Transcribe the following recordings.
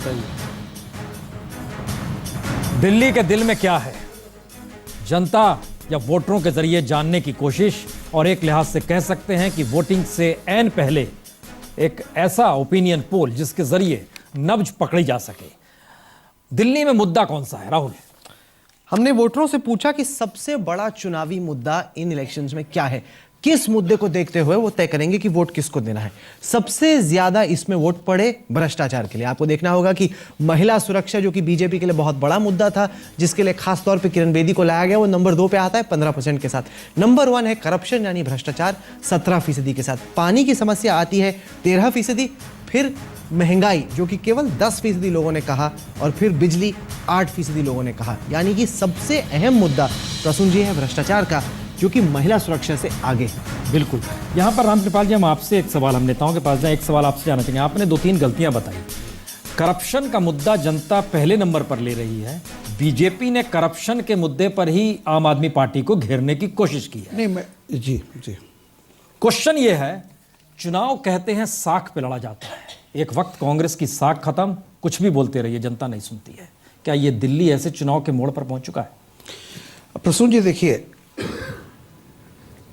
सही है। दिल्ली के दिल में क्या है, जनता या वोटरों के जरिए जानने की कोशिश, और एक लिहाज से कह सकते हैं कि वोटिंग से ऐन पहले एक ऐसा ओपिनियन पोल जिसके जरिए नब्ज पकड़ी जा सके। दिल्ली में मुद्दा कौन सा है राहुल? हमने वोटरों से पूछा कि सबसे बड़ा चुनावी मुद्दा इन इलेक्शंस में क्या है, किस मुद्दे को देखते हुए वो तय करेंगे कि वोट किसको देना है। सबसे ज्यादा इसमें वोट पड़े भ्रष्टाचार के लिए। आपको देखना होगा कि महिला सुरक्षा, जो कि बीजेपी के लिए बहुत बड़ा मुद्दा था, जिसके लिए खास तौर पे किरण बेदी को लाया गया, वो नंबर 2 पे आता है 15% के साथ। नंबर 1 है करप्शन यानी भ्रष्टाचार 17% के साथ। पानी की समस्या आती है 13%, फिर महंगाई जो कि केवल 10% लोगों ने कहा, और फिर बिजली 8% लोगों ने कहा। यानी कि सबसे अहम मुद्दा प्रसून जी है भ्रष्टाचार का, जो कि महिला सुरक्षा से आगे है। बिल्कुल। यहां पर रामकृपाल जी, हम आपसे एक सवाल, हम नेताओं के पास जाए, एक सवाल आपसे जाना चाहेंगे। आपने 2-3 गलतियां बताई। करप्शन का मुद्दा जनता पहले नंबर पर ले रही है। बीजेपी ने करप्शन के मुद्दे पर ही आम आदमी पार्टी को घेरने की कोशिश की है। नहीं, जी। क्वेश्चन ये है, चुनाव कहते हैं साख पे लड़ा जाता है। एक वक्त कांग्रेस की साख खत्म, कुछ भी बोलते रहिए, जनता नहीं सुनती है। क्या ये दिल्ली ऐसे चुनाव के मोड़ पर पहुंच चुका है? प्रसून जी देखिए,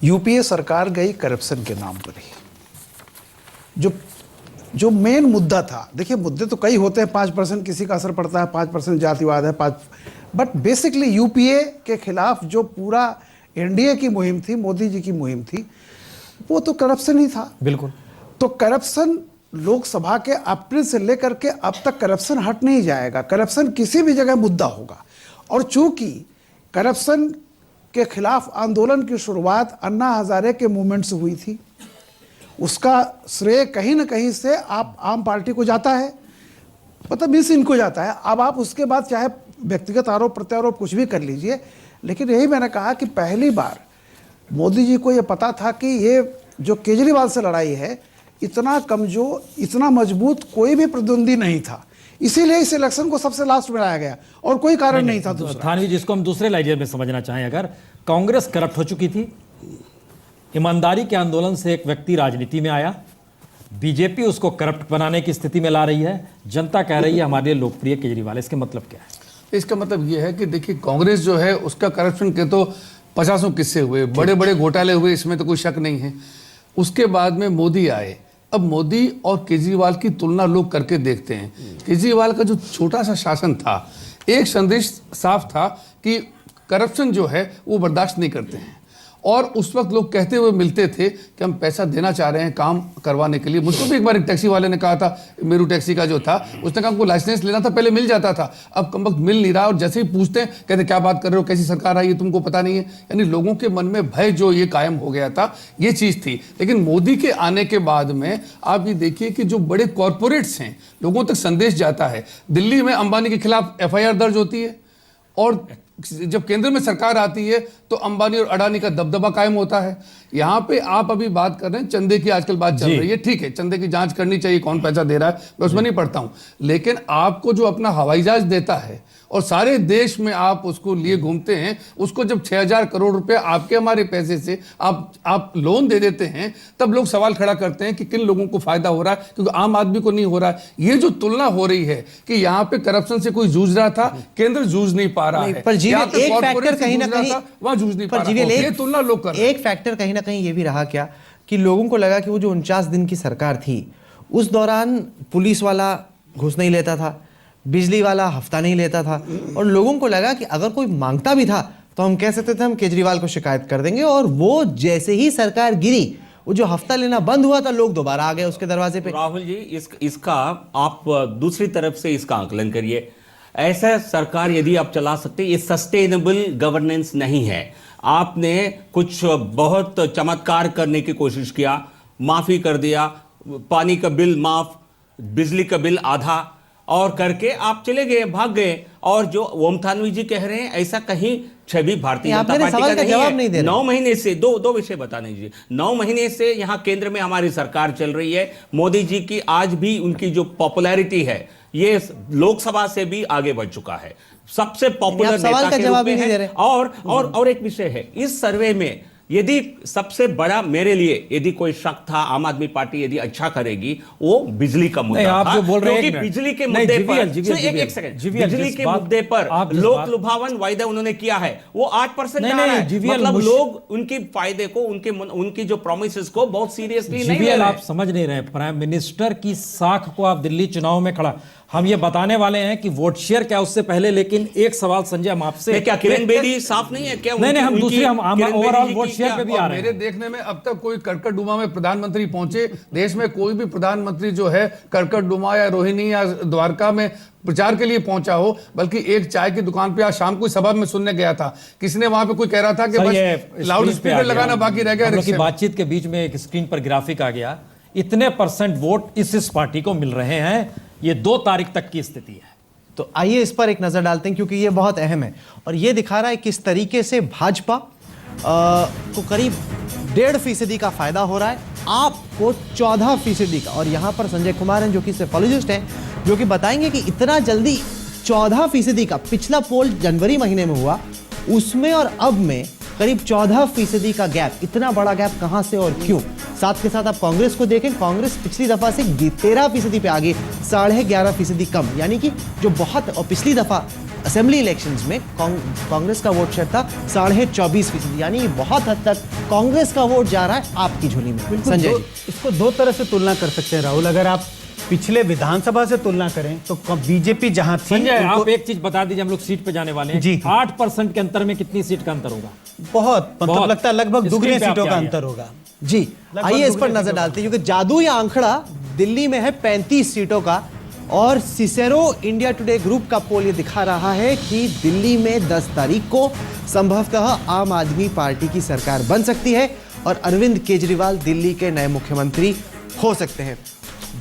यूपीए सरकार गई करप्शन के नाम पर ही। जो मेन मुद्दा था, देखिए मुद्दे तो कई होते हैं, 5% किसी का असर पड़ता है, 5% जातिवाद है, 5, बट बेसिकली यूपीए के खिलाफ जो पूरा एनडीए की मुहिम थी, मोदी जी की मुहिम थी, वो तो करप्शन ही था। बिल्कुल। तो करप्शन लोकसभा के अप्रैल से लेकर के अब तक करप्शन हट नहीं जाएगा। करप्शन किसी भी जगह मुद्दा होगा। और चूंकि करप्शन के खिलाफ आंदोलन की शुरुआत अन्ना हजारे के मूवमेंट से हुई थी, उसका श्रेय कहीं ना कहीं से आप आम पार्टी को जाता है, मतलब मिस इनको जाता है। अब आप उसके बाद चाहे व्यक्तिगत आरोप प्रत्यारोप कुछ भी कर लीजिए, लेकिन यही मैंने कहा कि पहली बार मोदी जी को ये पता था कि ये जो केजरीवाल से लड़ाई है, इतना कमजोर, इतना मजबूत कोई भी प्रतिद्वंदी नहीं था। इसीलिए इस इलेक्शन को सबसे लास्ट में लाया गया, और कोई कारण नहीं था दूसरा। थानवी, जिसको हम दूसरे लाइजर में समझना चाहें, अगर कांग्रेस करप्ट हो चुकी थी, ईमानदारी के आंदोलन से एक व्यक्ति राजनीति में आया, बीजेपी उसको करप्ट बनाने की स्थिति में ला रही है, जनता कह रही है हमारे लिए लोकप्रिय केजरीवाल। इसके मतलब क्या है? इसका मतलब यह है कि देखिए, कांग्रेस जो है उसका करप्शन के तो 50 किस्से हुए, बड़े बड़े घोटाले हुए, इसमें तो कोई शक नहीं है। उसके बाद में मोदी आए। अब मोदी और केजरीवाल की तुलना लोग करके देखते हैं। केजरीवाल का जो छोटा सा शासन था, एक संदेश साफ था कि करप्शन जो है वो बर्दाश्त नहीं करते हैं। और उस वक्त लोग कहते हुए मिलते थे कि हम पैसा देना चाह रहे हैं काम करवाने के लिए। मुझको भी एक बार एक टैक्सी वाले ने कहा था, मेरू टैक्सी का जो था, उसने कहा हमको लाइसेंस लेना था, पहले मिल जाता था, अब कम वक्त मिल नहीं रहा। और जैसे ही पूछते हैं कहते क्या बात कर रहे हो, कैसी सरकार आई है, तुमको पता नहीं है। यानी लोगों के मन में भय जो ये कायम हो गया था, ये चीज़ थी। लेकिन मोदी के आने के बाद में आप ये देखिए कि जो बड़े कॉरपोरेट्स हैं, लोगों तक संदेश जाता है। दिल्ली में अंबानी के खिलाफ FIR दर्ज होती है, और जब केंद्र में सरकार आती है तो अंबानी और अडानी का दबदबा कायम होता है। यहाँ पे आप अभी बात कर रहे हैं चंदे की, आजकल बात चल रही है, ठीक है, चंदे की जांच करनी चाहिए, कौन पैसा दे रहा है, मैं उसमें नहीं पढ़ता हूँ। लेकिन आपको जो अपना हवाई जहाज देता है और सारे देश में आप उसको लिए घूमते हैं, उसको जब 6000 करोड़ रुपए आपके हमारे पैसे से आप लोन दे देते हैं, तब लोग सवाल खड़ा करते हैं कि किन लोगों को फायदा हो रहा है, क्योंकि आम आदमी को नहीं हो रहा है। ये जो तुलना हो रही है कि यहाँ पे करप्शन से कोई जूझ रहा था, केंद्र जूझ नहीं पा रहा है, पर जीवन एक फैक्टर कहीं ना कहीं वहां जूझ नहीं पा रहा। ये तुलना लोग कर रहे हैं। एक फैक्टर कहीं ना कहीं ये भी रहा क्या कि लोगों को लगा कि वो जो 49 दिन की सरकार थी, उस दौरान पुलिस वाला घूस नहीं लेता था, बिजली वाला हफ्ता नहीं लेता था, और लोगों को लगा कि अगर कोई मांगता भी था तो हम कह सकते थे हम केजरीवाल को शिकायत कर देंगे। और वो जैसे ही सरकार गिरी, वो जो हफ्ता लेना बंद हुआ था, लोग दोबारा आ गए उसके दरवाजे पे। राहुल जी, इसका आप दूसरी तरफ से इसका आकलन करिए। ऐसा सरकार यदि आप चला सकते, ये सस्टेनेबल गवर्नेंस नहीं है। आपने कुछ बहुत चमत्कार करने की कोशिश किया, माफी कर दिया, पानी का बिल माफ, बिजली का बिल आधा, और करके आप चले गए, भाग गए। और जो ओम थानवी जी कह रहे हैं, ऐसा कहीं छवि भारतीय जनता पार्टी का नहीं है। 9 महीने से दो विषय बताने दीजिए। 9 महीने से यहाँ केंद्र में हमारी सरकार चल रही है। मोदी जी की आज भी उनकी जो पॉपुलैरिटी है, ये लोकसभा से भी आगे बढ़ चुका है, सबसे पॉपुलर नेता के रूप में है। और एक विषय है, इस सर्वे में यदि सबसे बड़ा मेरे लिए यदि कोई शक था आम आदमी पार्टी यदि अच्छा करेगी वो बिजली का मुद्दा नहीं, आप था, जो बोल रहे हैं क्योंकि एक बिजली के मिनट। मुद्दे नहीं, पर जीवीएल, एक सेकंड, जीवीएल, बिजली जिस के बात- मुद्दे पर आप जिस लोक बात- लुभावन वायदा उन्होंने किया है वो 8% नहीं, जा रहा नहीं, है। जीवीएल मतलब मुश- लोग उनकी फायदे को उनकी जो प्रॉमिसेस को बहुत सीरियसली नहीं ले जीवीएल रहे आप समझ नहीं रहे। प्राइम मिनिस्टर की साख को आप दिल्ली चुनाव में खड़ा, हम ये बताने वाले हैं कि वोट शेयर क्या उससे पहले, लेकिन एक सवाल संजय हम आपसे, हैं। क्या किरण बेदी साफ नहीं है क्या? नहीं, नहीं, हम उनकी- दूसरी, हम किरण बेदी ओवरऑल जी वोट की शेयर क्या- पे भी आ और रहे मेरे हैं। देखने में अब तक कोई कर्कटडुमा में प्रधानमंत्री पहुंचे, देश में कोई भी प्रधानमंत्री जो है कर्कटडुमा या रोहिणी या द्वारका में प्रचार के लिए पहुंचा हो, बल्कि एक चाय की दुकान पे आज शाम को सभा में सुनने गया था, किसी ने वहां पे कोई कह रहा था कि सर, बस ये लाउड स्क्रीन पे आ स्पीकर गया। लगाना बाकी रह गया हम लोग की रिक्शे में। बातचीत के बीच में एक स्क्रीन पर ग्राफिक आ गया, इतने % वोट इस पार्टी को मिल रहे हैं, ये 2 तारीख तक की स्थिति है। तो आइए इस पर एक नजर डालते हैं क्योंकि ये बहुत अहम है और ये दिखा रहा है किस तरीके से भाजपा को करीब 1.5% का फायदा हो रहा है, आपको 14% का। और यहां पर संजय कुमार हैं जो कि सेफोलॉजिस्ट हैं, जो कि बताएंगे कि इतना जल्दी 14% का, पिछला पोल जनवरी महीने में हुआ उसमें और अब में करीब 14% का गैप, इतना बड़ा गैप कहां से और क्यों। साथ के साथ आप कांग्रेस को देखें, कांग्रेस पिछली दफा से 13% पे आगे, 11.5% कम, यानी कि जो बहुत, और पिछली दफा असेंबली इलेक्शंस में कांग्रेस का वोट शेयर था 24.5%, यानी कि बहुत हद तक कांग्रेस का वोट जा रहा है आपकी झोली में। संजय जी, इसको 2 तरह से तुलना कर सकते हैं राहुल। अगर आप पिछले विधानसभा से तुलना करें तो बीजेपी जहां थी, संजय उनको आप एक चीज बता दीजिए, हम लोग सीट पे जाने वाले हैं जी। 8% के अंतर में कितनी सीट का अंतर होगा? बहुत, मतलब बहुत। लगता है लगभग स्क्रीन दुगने पे आप सीटों क्या का आइए। अंतर होगा। जी लगभग आइए इस पर दुगने नजर सीटों डालते हैं क्योंकि जादू या आंकड़ा दिल्ली में है 35 सीटों का और सिसेरो इंडिया टुडे ग्रुप का पोल ये दिखा रहा है कि दिल्ली में 10 तारीख को संभवतः आम आदमी पार्टी की सरकार बन सकती है और अरविंद केजरीवाल दिल्ली के नए मुख्यमंत्री हो सकते हैं।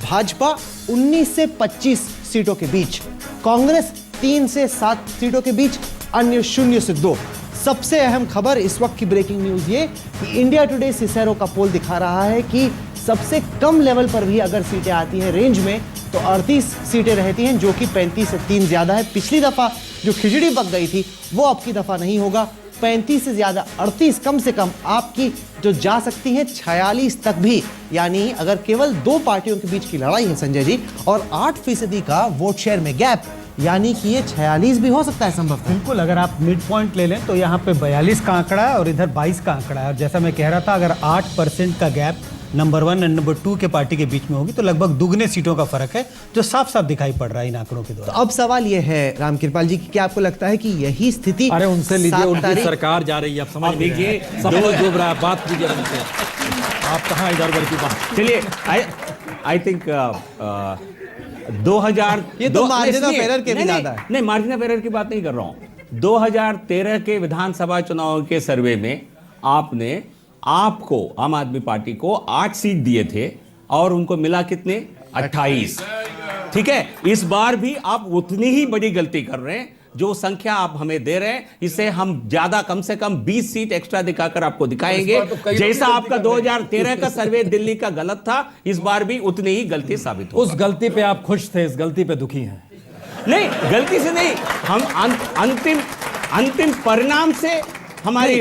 भाजपा 19 से 25 सीटों के बीच, कांग्रेस 3 से 7 सीटों के बीच, अन्य 0 से 2। सबसे अहम खबर इस वक्त की ब्रेकिंग न्यूज ये कि इंडिया टुडे सिसेरो का पोल दिखा रहा है कि सबसे कम लेवल पर भी अगर सीटें आती हैं रेंज में तो 38 सीटें रहती हैं, जो कि 35 से 3 ज्यादा है। पिछली दफा जो खिचड़ी पक गई थी वो अब की दफा नहीं होगा, 35 से ज्यादा, 38 कम से कम आपकी जो जा सकती हैं 46 तक भी, यानी अगर केवल 2 पार्टियों के बीच की लड़ाई है संजय जी, और 8% का वोट शेयर में गैप, यानी कि ये 46 भी हो सकता है संभव। बिल्कुल, अगर आप मिड पॉइंट ले लें तो यहाँ पे 42 का आंकड़ा है और इधर 22 का आंकड़ा है। और जैसा मैं कह रहा था, अगर 8% का गैप नंबर 1 और नंबर 2 के पार्टी के बीच में होगी तो लगभग दुगने सीटों का फर्क है, जो साफ साफ दिखाई पड़ रहा है इन आंकड़ों के तो द्वारा। अब सवाल ये है रामकृपाल जी कि क्या आपको लगता है कि यही स्थिति, अरे उनसे लीजिए, 7 उनकी तारीख सरकार जा रही है, आप समझ लीजिए, सब कुछ डूब रहा है, बात कीजिए उनसे, आप कहाँ इधर उधर की बात। चलिए आई थिंक 2000 ये तो margin of error के भी ज्यादा है। नहीं, मार्जिन ऑफ एरर की बात नहीं कर रहा हूं। 2013 के विधानसभा चुनाव के सर्वे में आपको आम आदमी पार्टी को 8 सीट दिए थे और उनको मिला कितने? 28। ठीक है, इस बार भी आप उतनी ही बड़ी गलती कर रहे हैं। जो संख्या आप हमें दे रहे हैं, इससे हम ज्यादा, कम से कम 20 सीट एक्स्ट्रा दिखाकर आपको दिखाएंगे। तो कई जैसा लोग आपका 2013 का सर्वे दिल्ली का गलत था, इस बार भी उतनी ही गलती साबित होगी। उस गलती पे आप खुश थे, इस गलती पे दुखी हैं। नहीं, गलती से नहीं, हम अंतिम परिणाम से हमारी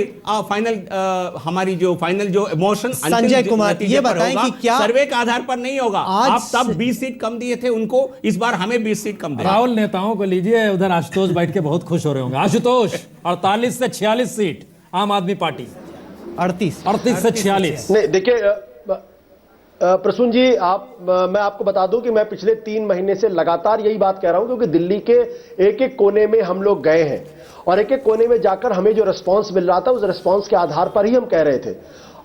हमारी जो फाइनल जो इमोशन संजय कुमार, ये बताएं कि क्या सर्वे के आधार पर नहीं होगा। आज आप तब 20 सीट कम दिए थे उनको, इस बार हमें 20 सीट कम दे। राहुल, नेताओं को लीजिए, उधर आशुतोष बैठ के बहुत खुश हो रहे होंगे। आशुतोष, 48 से 46 सीट आम आदमी पार्टी, 38 से 46। नहीं, देखिए प्रसून जी, मैं आपको बता दूं कि मैं पिछले 3 महीने से लगातार यही बात कह रहा हूं, क्योंकि दिल्ली के एक एक कोने में हम लोग गए हैं और एक एक कोने में जाकर हमें जो रिस्पांस मिल रहा था, उस रिस्पांस के आधार पर ही हम कह रहे थे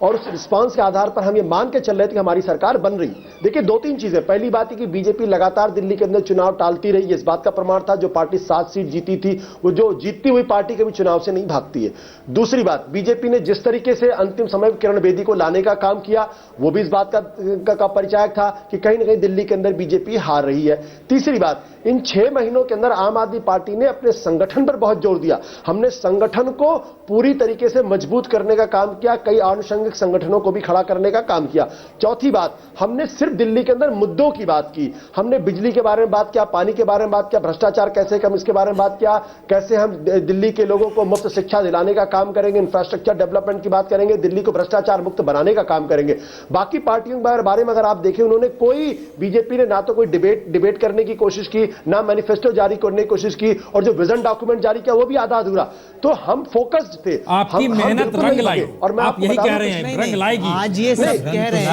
और उस रिस्पांस के आधार पर हम ये मान के चल रहे थे कि हमारी सरकार बन रही। देखिए, 2-3 चीजें। पहली बात है कि बीजेपी लगातार दिल्ली के अंदर चुनाव टालती रही, इस बात का प्रमाण था। जो पार्टी 7 सीट जीती थी, वो जो जीतती हुई पार्टी कभी चुनाव से नहीं भागती है। दूसरी बात, बीजेपी ने जिस तरीके से अंतिम समय में किरण बेदी को लाने का काम किया, वो भी इस बात का परिचायक था कि कहीं ना कहीं दिल्ली के अंदर बीजेपी हार रही है। तीसरी बात, इन 6 महीनों के अंदर आम आदमी पार्टी ने अपने संगठन पर बहुत जोर दिया। हमने संगठन को पूरी तरीके से मजबूत करने का काम किया, कई आनुषंगिक धार्मिक संगठनों को भी खड़ा करने का काम किया। चौथी बात, हमने सिर्फ दिल्ली के अंदर मुद्दों की बात की, हमने बिजली के बारे में बात किया, पानी के बारे में बात किया, भ्रष्टाचार कैसे कम इसके बारे में बात किया, कैसे हम दिल्ली के लोगों को मुफ्त शिक्षा दिलाने का काम करेंगे, इंफ्रास्ट्रक्चर डेवलपमेंट की बात करेंगे, दिल्ली को भ्रष्टाचार मुक्त बनाने का काम करेंगे। बाकी पार्टियों के बारे में अगर आप देखें, उन्होंने कोई, बीजेपी ने ना तो कोई डिबेट करने की कोशिश की, ना मैनिफेस्टो जारी करने की कोशिश की, और जो विजन डॉक्यूमेंट जारी किया वो भी आधा अधूरा। तो हम फोकस्ड थे। आपकी मेहनत रंग लाई, और मैं आप यही कह रहे हैं रंग लाएगी। आज ये सब कह रहे हैं।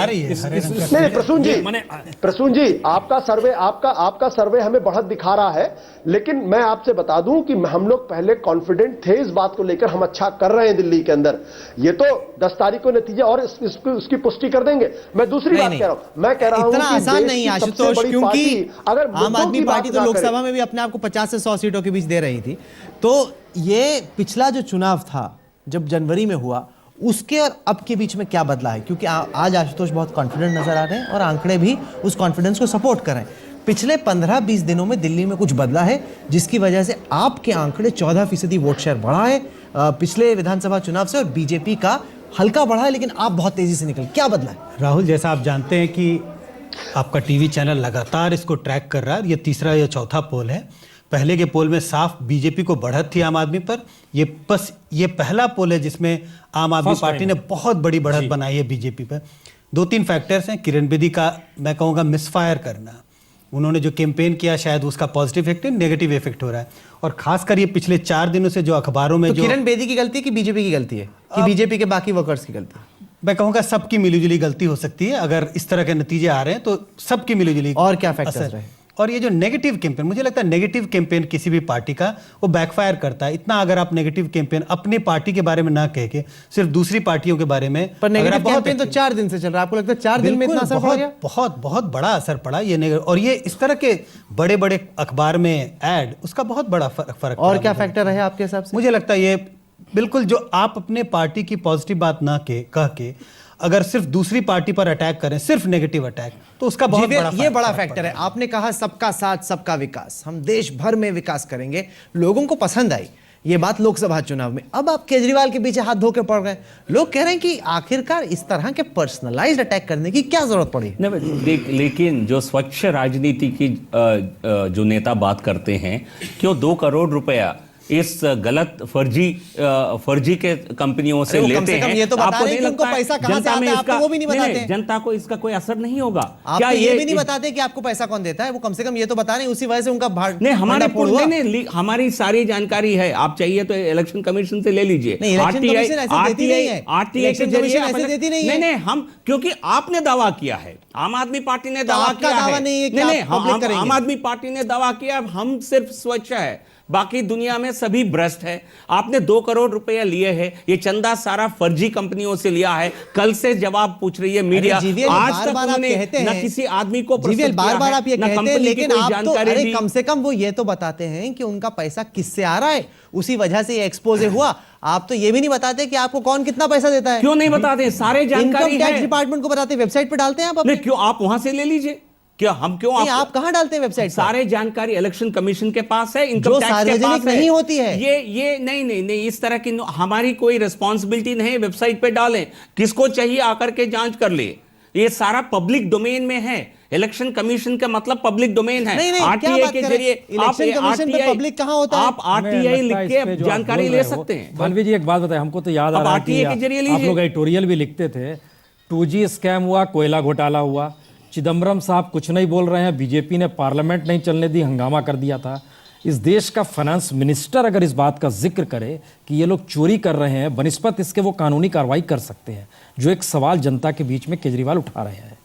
नहीं प्रसून जी आपका सर्वे हमें बढ़त दिखा रहा है, लेकिन मैं आपसे बता दूं कि हम लोग पहले कॉन्फिडेंट थे इस बात को लेकर, हम अच्छा कर रहे हैं दिल्ली के अंदर। ये तो 10 तारीख को नतीजे और उसकी पुष्टि कर देंगे। मैं दूसरी बात कह रहा हूं, मैं कह रहा हूं इतना आसान नहीं आशुतोष, क्योंकि अगर आम आदमी पार्टी तो लोकसभा में भी अपने आप को 50 से 100 सीटों के बीच दे रही थी। तो ये पिछला जो चुनाव था जब जनवरी में हुआ, उसके और अब के बीच में क्या बदला है? क्योंकि आज आशुतोष बहुत कॉन्फिडेंट नजर आ रहे हैं और आंकड़े भी उस कॉन्फिडेंस को सपोर्ट कर रहे हैं। पिछले 15-20 दिनों में दिल्ली में कुछ बदला है जिसकी वजह से आपके आंकड़े 14% वोट शेयर बढ़ा है पिछले विधानसभा चुनाव से, और बीजेपी का हल्का बढ़ा है, लेकिन आप बहुत तेजी से निकल। क्या बदला है? राहुल, जैसा आप जानते हैं कि आपका टीवी चैनल लगातार इसको ट्रैक कर रहा है, ये तीसरा या चौथा पोल है। पहले के पोल में साफ बीजेपी को बढ़त थी आम आदमी पर, ये पहला पोल है जिसमें आम आदमी पार्टी ने बहुत बड़ी बढ़त बनाई है बीजेपी पर। 2-3 फैक्टर्स हैं। किरण बेदी का मैं कहूँगा मिसफायर करना, उन्होंने जो कैंपेन किया शायद उसका पॉजिटिव इफेक्ट है, नेगेटिव इफेक्ट हो रहा है। और खासकर ये पिछले 4 दिनों से जो अखबारों में, तो किरण बेदी की गलती है कि बीजेपी की गलती है, कि बीजेपी के बाकी वर्कर्स की गलती है? मैं कहूँगा सबकी मिलीजुली गलती हो सकती है। अगर इस तरह के नतीजे आ रहे हैं तो सबकी मिलीजुली। और क्या फैक्टर्स रहे? और ये जो नेगेटिव कैंपेन, मुझे लगता है नेगेटिव कैंपेन किसी भी पार्टी का वो बैकफायर करता है। इतना अगर आप नेगेटिव कैंपेन अपनी पार्टी के बारे में ना कह के सिर्फ दूसरी पार्टियों के बारे में, पर नेगेटिव कैंपेन तो 4 दिन से चल रहा है, आपको लगता है 4 दिन में इतना असर पड़ गया? बहुत बड़ा असर पड़ा ये और ये इस तरह के बड़े बड़े अखबार में ऐड, उसका बहुत बड़ा फर्क। और क्या फैक्टर है आपके हिसाब से? मुझे लगता है ये बिल्कुल, जो आप अपने पार्टी की पॉजिटिव बात ना कह के अगर सिर्फ दूसरी पार्टी पर अटैक करें, सिर्फ नेगेटिव अटैक, तो उसका बहुत बड़ा ये बड़ा फैक्टर है। आपने कहा सबका साथ सबका विकास, हम देश भर में विकास करेंगे, लोगों को पसंद आई ये बात लोकसभा चुनाव में। अब आप केजरीवाल के पीछे हाथ धो के पड़ गए। लोग कह रहे हैं कि आखिरकार इस तरह के पर्सनलाइज्ड अटैक करने की क्या जरूरत पड़ी? लेकिन जो स्वच्छ राजनीति की जो नेता बात करते हैं, क्यों 2 करोड़ रुपया इस गलत फर्जी के कंपनियों से लेते हैं? ये तो बता रहे हैं कि उनको पैसा कहां से आता है, आपको वो भी नहीं बताते। जनता को इसका कोई असर नहीं होगा। क्या ये भी नहीं बताते कि आपको पैसा कौन देता है? वो कम से कम ये तो बता रहे हैं, उसी वजह से उनका नहीं, हमारी सारी जानकारी है। आप चाहिए तो इलेक्शन कमीशन से ले लीजिए। नहीं, हम, क्योंकि आपने दावा किया है, आम आदमी पार्टी ने दावा किया है, आम आदमी पार्टी ने दावा किया हम सिर्फ स्वच्छ है, बाकी दुनिया में सभी भ्रष्ट है। आपने 2 करोड़ रुपया लिए हैं, ये चंदा सारा फर्जी कंपनियों से लिया है। कल से जवाब पूछ रही है मीडिया। आज तक उन्होंने न किसी आदमी को बार-बार आप ये कहते हैं, लेकिन आप तो अरे कम से कम वो ये तो बताते हैं कि उनका पैसा किससे आ रहा है, उसी वजह से ये एक्सपोज हुआ। आप तो ये भी नहीं बताते कि आपको कौन कितना पैसा देता है। क्यों नहीं बताते? सारे जानकारी इनकम टैक्स डिपार्टमेंट को बताते, वेबसाइट पे डालते हैं आप अपने। क्यों आप वहां से ले लीजिए? क्या हम क्यों आप कहां डालते हैं वेबसाइट? सारे जानकारी इलेक्शन कमीशन के पास है, इनकम जो टैक्स के पास है। नहीं होती है ये नहीं, इस तरह की हमारी कोई रिस्पांसिबिलिटी नहीं। वेबसाइट पे डालें, किसको चाहिए आकर के जांच कर ले। ये सारा पब्लिक डोमेन में है। इलेक्शन कमीशन का मतलब पब्लिक डोमेन है। आरटीआई के जरिए इलेक्शन कमीशन पे पब्लिक कहां होता है? आप आरटीआई लिख के जानकारी ले सकते हैं। मालवीय जी एक बात बताएं, हमको तो याद आ रहा है कि आप लोग एडिटोरियल भी लिखते थे, 2G स्कैम हुआ, कोयला घोटाला हुआ, चिदम्बरम साहब कुछ नहीं बोल रहे हैं, बीजेपी ने पार्लियामेंट नहीं चलने दी, हंगामा कर दिया था। इस देश का फाइनेंस मिनिस्टर अगर इस बात का जिक्र करे कि ये लोग चोरी कर रहे हैं, बनिस्पत इसके वो कानूनी कार्रवाई कर सकते हैं, जो एक सवाल जनता के बीच में केजरीवाल उठा रहे हैं।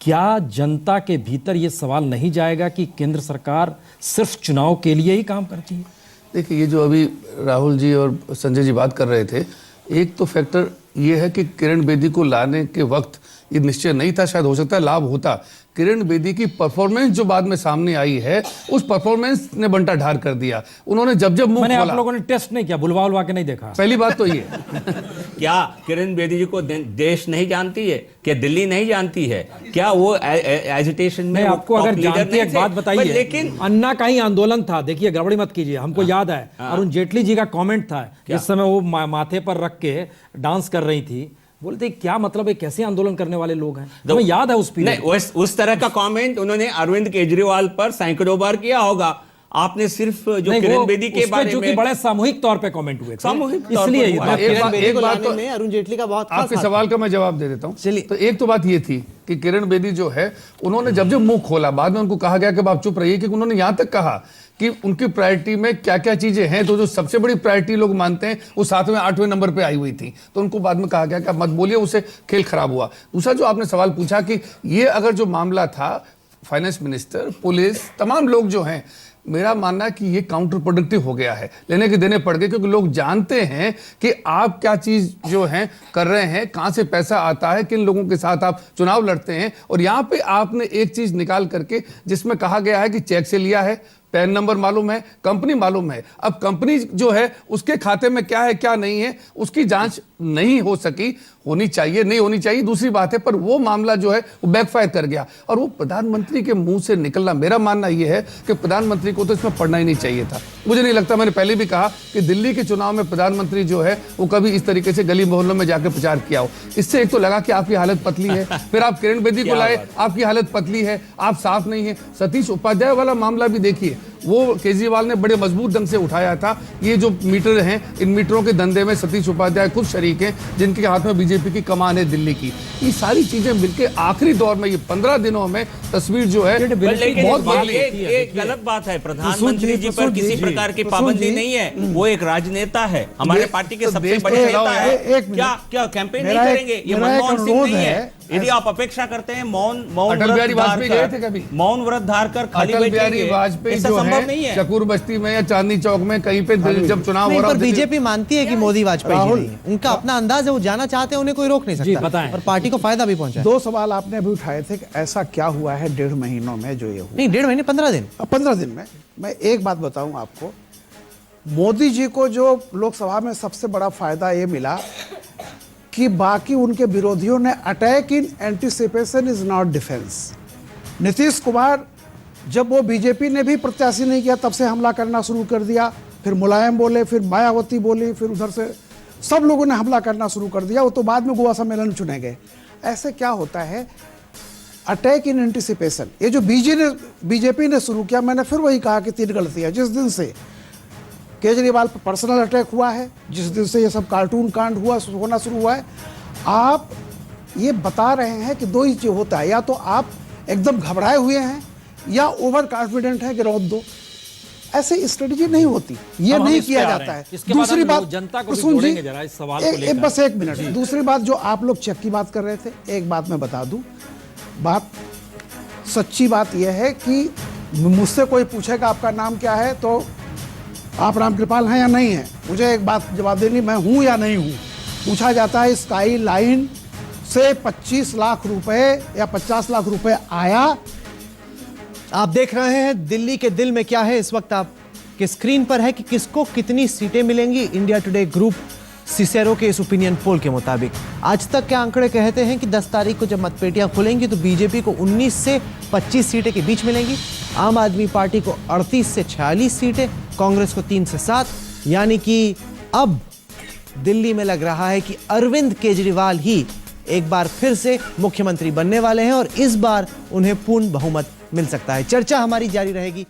क्या जनता के भीतर ये सवाल नहीं जाएगा कि केंद्र सरकार सिर्फ चुनाव के लिए ही काम करती है? देखिए, ये जो अभी राहुल जी और संजय जी बात कर रहे थे, एक तो फैक्टर ये है कि किरण बेदी को लाने के वक्त ये निश्चय नहीं था, शायद हो सकता है लाभ होता। किरण बेदी की परफॉर्मेंस जो बाद में सामने आई है, उस परफॉर्मेंस ने बंटा ढार कर दिया। उन्होंने जब मुंह खोला, आप लोगों ने टेस्ट नहीं किया, बुलवा के नहीं देखा। पहली बात तो ये क्या किरण बेदी जी को देश नहीं जानती है? क्या दिल्ली नहीं जानती है? क्या वो एजिटेशन में आपको अगर जानती है एक बात बताइए, लेकिन अन्ना का ही आंदोलन था, देखिए गड़बड़ी मत कीजिए, हमको याद है अरुण जेटली जी का कमेंट था, इस समय वो माथे पर रख के डांस कर रही थी, बोलते हैं, क्या मतलब है, कैसे आंदोलन करने वाले लोग हैं? हमें याद है उस पीरियड। नहीं, उस तरह का कमेंट उन्होंने अरविंद केजरीवाल पर सैकड़ों बार किया होगा। आपने सिर्फ जो किरण बेदी के बारे में बड़े सामूहिक तौर पे कमेंट हुए थे, सामूहिक तौर पर इसलिए हुआ। एक बात तो में अरुण जेटली का बहुत आपके सवाल का मैं जवाब दे देता हूँ। चलिए। तो एक तो बात ये थी कि किरण बेदी जो है, उन्होंने जब मुंह खोला, बाद में उनको कहा गया कि आप चुप रहिए, कि उन्होंने यहां तक कहा कि उनकी प्रायोरिटी में क्या क्या चीजें हैं, तो जो सबसे बड़ी प्रायोरिटी लोग मानते हैं वो 7वें 8वें नंबर पे आई हुई थी। तो उनको बाद में कहा गया कि आप मत बोलिए, उससे खेल खराब हुआ। दूसरा जो आपने सवाल पूछा कि ये अगर जो मामला था, फाइनेंस मिनिस्टर, पुलिस, तमाम लोग जो हैं, मेरा मानना है कि ये काउंटर प्रोडक्टिव हो गया है, लेने के देने पड़ गए, क्योंकि लोग जानते हैं कि आप क्या चीज जो है कर रहे हैं, कहां से पैसा आता है, किन लोगों के साथ आप चुनाव लड़ते हैं। और यहां पे आपने एक चीज निकाल करके जिसमें कहा गया है कि चेक से लिया है, पैन नंबर मालूम है, कंपनी मालूम है। अब कंपनी जो है उसके खाते में क्या है क्या नहीं है, उसकी जांच नहीं हो सकी, होनी चाहिए, नहीं होनी चाहिए दूसरी बात है, पर वो मामला जो है वो बैकफायर कर गया। और वो प्रधानमंत्री के मुंह से निकलना, मेरा मानना यह है कि प्रधानमंत्री को तो इसमें पढ़ना ही नहीं चाहिए था। मुझे नहीं लगता, मैंने पहले भी कहा कि दिल्ली के चुनाव में प्रधानमंत्री जो है वो कभी इस तरीके से गली मोहल्लों में जाकर प्रचार किया हो। इससे एक तो लगा कि आपकी हालत पतली है, फिर आप किरण बेदी को लाए, आपकी हालत पतली है, आप साफ नहीं है। सतीश उपाध्याय वाला मामला भी देखिए, वो केजरीवाल ने बड़े मजबूत ढंग से उठाया था। ये जो मीटर हैं, इन मीटरों के धंधे में सतीश उपाध्याय खुद शरीक हैं, जिनके हाथ में बीजेपी की कमान है दिल्ली की। ये सारी चीजें मिलकर आखिरी दौर में, ये 15 दिनों में तस्वीर जो है लेकिन बहुत बदली। एक गलत बात है, प्रधानमंत्री जी पर किसी प्रकार की पाबंदी नहीं है, वो एक राजनेता है, हमारे पार्टी के सबसे बड़े नेता है। क्या कैंपेन नहीं करेंगे? ये मनमोहन सिंह नहीं है। यदि आप अपेक्षा करते हैं मौन अटल बिहारी वाजपेयी गए थे कभी? मौन व्रत धारकर खाली अटल बिहारी वाजपेयी जो है शकूर बस्ती में या चांदनी चौक में कहीं पे जब चुनाव हो रहा है, बीजेपी मानती है कि मोदी वाजपेयी नहीं है, उनका अपना अंदाज है, वो जाना चाहते हैं, उन्हें कोई रोक नहीं सकता, और पार्टी को फायदा भी पहुंचा। 2 सवाल आपने अभी उठाए थे कि ऐसा क्या हुआ है 1.5 महीनों में जो ये हुआ। नहीं, 1.5 महीने, 15 दिन। 15 दिन में मैं एक बात बताऊं आपको, मोदी जी को जो लोकसभा में सबसे बड़ा फायदा ये मिला कि बाकी उनके विरोधियों ने attack in anticipation is not defence. Nitish Kumar, जब वो बीजेपी ने भी प्रत्याशी नहीं किया तब से हमला करना शुरू कर दिया, फिर मुलायम बोले, फिर मायावती बोली, फिर उधर से सब लोगों ने हमला करना शुरू कर दिया। वो तो बाद में गोवा सम्मेलन चुने गए। ऐसे क्या होता है, अटैक इन एंटीसिपेशन, ये जो बीजेपी ने शुरू किया, मैंने फिर वही कहा कि 3 गलतियां। जिस दिन से केजरीवाल पर पर्सनल अटैक हुआ है, जिस दिन से ये सब कार्टून कांड होना शुरू हुआ है, आप ये बता रहे हैं कि 2 ही चीज होता है, या तो आप एकदम घबराए हुए हैं या ओवर कॉन्फिडेंट है कि रोक दो। ऐसे स्ट्रेटेजी नहीं होती, ये नहीं किया जाता है। दूसरी बात, जनता को प्रसून जी, जरा इस सवाल को लेकर। बस 1 मिनट। दूसरी बात, जो आप लोग चेक की बात कर रहे थे, एक बात मैं बता दूं, बात सच्ची बात यह है कि मुझसे कोई पूछेगा आपका नाम क्या है तो आप रामकृपाल हैं या नहीं हैं, मुझे एक बात जवाब देनी, मैं हूं या नहीं हूं। पूछा जाता है स्काई लाइन से 25 लाख रुपए या 50 लाख रुपए आया। आप देख रहे हैं दिल्ली के दिल में क्या है, इस वक्त आपके स्क्रीन पर है कि किसको कितनी सीटें मिलेंगी। इंडिया टुडे ग्रुप सिसेरो के इस ओपिनियन पोल के मुताबिक आज तक के आंकड़े कहते हैं कि 10 तारीख को जब मतपेटियां खुलेंगी तो बीजेपी को 19 से 25 सीटें के बीच मिलेंगी, आम आदमी पार्टी को 38 से 46 सीटें, कांग्रेस को 3 से 7। यानी कि अब दिल्ली में लग रहा है कि अरविंद केजरीवाल ही एक बार फिर से मुख्यमंत्री बनने वाले हैं और इस बार उन्हें पूर्ण बहुमत मिल सकता है। चर्चा हमारी जारी रहेगी।